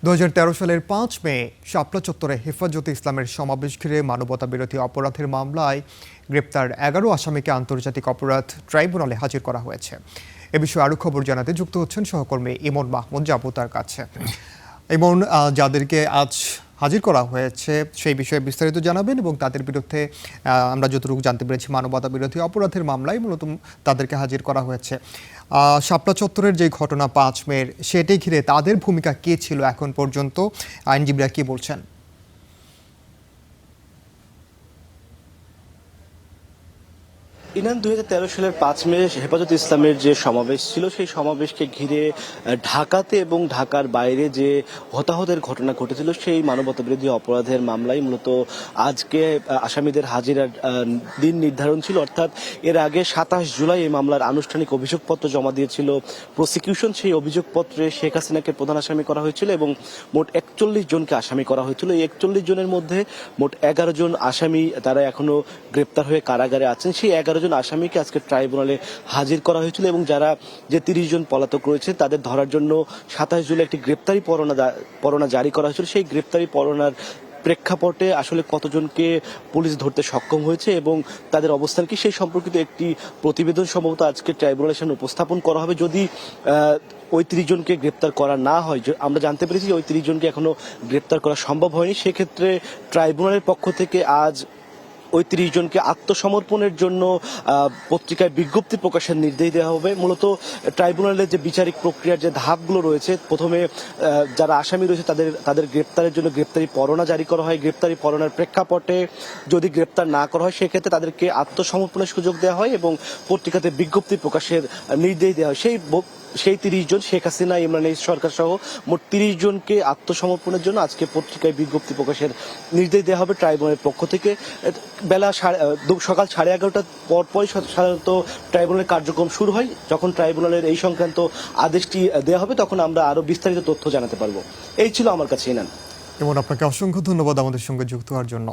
2013 সালের 5 মে শাপলা চত্বরে হেফাজতে ইসলামের সমাবেশ ঘিরে মানবতাবিরোধী অপরাধের মামলায় গ্রেপ্তার 11 আসামিকে আন্তর্জাতিক অপরাধ ট্রাইব্যুনালে হাজির করা হয়েছে। এ বিষয়ে আরও খবর জানাতে যুক্ত হচ্ছেন সহকর্মী ইমন মাহমুদ। যাবো তার কাছে। ইমন, যাদেরকে আজ হাজির করা হয়েছে সেই বিষয়ে বিস্তারিত জানাবেন এবং তাদের বিরুদ্ধে আমরা যতটুকু জানতে পেরেছি মানবতা বিরোধী অপরাধের মামলায় মূলত তাদেরকে হাজির করা হয়েছে। শাপলা চত্বরের যে ঘটনা 5 মের, সেটি ঘিরে তাদের ভূমিকা কী ছিল এখন পর্যন্ত, আইনজীবীরা কি বলছেন? ইনান 2013 সালের 5 মে হেফাজত ইসলামের যে সমাবেশ ছিল সেই সমাবেশকে ঘিরে ঢাকাতে এবং ঢাকার বাইরে যে হতাহতের ঘটনা ঘটেছিল সেই মানবতাবিরোধী অপরাধের মামলায় মূলত আজকে আসামিদের হাজিরার দিন নির্ধারণ ছিল। অর্থাৎ এর আগে 27 জুলাই এই মামলার আনুষ্ঠানিক অভিযোগপত্র জমা দিয়েছিল প্রসিকিউশন। সেই অভিযোগপত্রে শেখ হাসিনাকে প্রধান আসামি করা হয়েছিল এবং মোট 41 জনকে আসামি করা হয়েছিল। এই 41 জনের মধ্যে মোট 11 জন আসামি তারা এখনো গ্রেপ্তার হয়ে কারাগারে আছেন। সেই 11 জন আসামিকে আজকে ট্রাইব্যুনালে হাজির করা হয়েছিল এবং যারা যে 30 জন পলাতক রয়েছে তাদের ধরার জন্য 27 জুলাই একটি গ্রেপ্তারি পরোয়ানা জারি করা হয়েছিল। সেই গ্রেপ্তারি পরোয়ানার প্রেক্ষাপটে আসলে কতজনকে পুলিশ ধরতে সক্ষম হয়েছে এবং তাদের অবস্থান কি সেই সম্পর্কিত একটি প্রতিবেদন সম্ভবত আজকে ট্রাইব্যুনালের সামনে উপস্থাপন করা হবে। যদি ওই 30 জনকে গ্রেপ্তার করা না হয়, আমরা জানতে পেরেছি যে ওই 30 জনকে এখনো গ্রেপ্তার করা সম্ভব হয়নি, সেক্ষেত্রে ট্রাইব্যুনালের পক্ষ থেকে আজ ওই 30 জনকে আত্মসমর্পণের জন্য পত্রিকায় বিজ্ঞপ্তি প্রকাশের নির্দেশ দেওয়া হবে। মূলত ট্রাইব্যুনালের যে বিচারিক প্রক্রিয়ার যে ধাপগুলো রয়েছে, প্রথমে যারা আসামি রয়েছে তাদের গ্রেপ্তারের জন্য গ্রেপ্তারি পরোয়ানা জারি করা হয়। গ্রেপ্তারি পরোয়ানার প্রেক্ষাপটে যদি গ্রেপ্তার না করা হয় সেক্ষেত্রে তাদেরকে আত্মসমর্পণের সুযোগ দেওয়া হয় এবং পত্রিকাতে বিজ্ঞপ্তি প্রকাশের নির্দেশ দেওয়া হয়। সেই 30 জন, শেখ হাসিনা, ইমরান সরকার সহ মোট 30 জনকে আত্মসমর্পণের জন্য আজকে পত্রিকায় বিজ্ঞপ্তি প্রকাশের নির্দেশ দেওয়া হবে ট্রাইব্যুনালের পক্ষ থেকে। বেলা সকাল 11:30টার পরপরই সাধারণত ট্রাইব্যুনালের কার্যক্রম শুরু হয়। যখন ট্রাইব্যুনালের এই সংক্রান্ত আদেশটি দেওয়া হবে তখন আমরা আরো বিস্তারিত তথ্য জানাতে পারবো। এই ছিল আমার কাছে ইনান। এবং আপনাকে অসংখ্য ধন্যবাদ আমাদের সঙ্গে যুক্ত হওয়ার জন্য।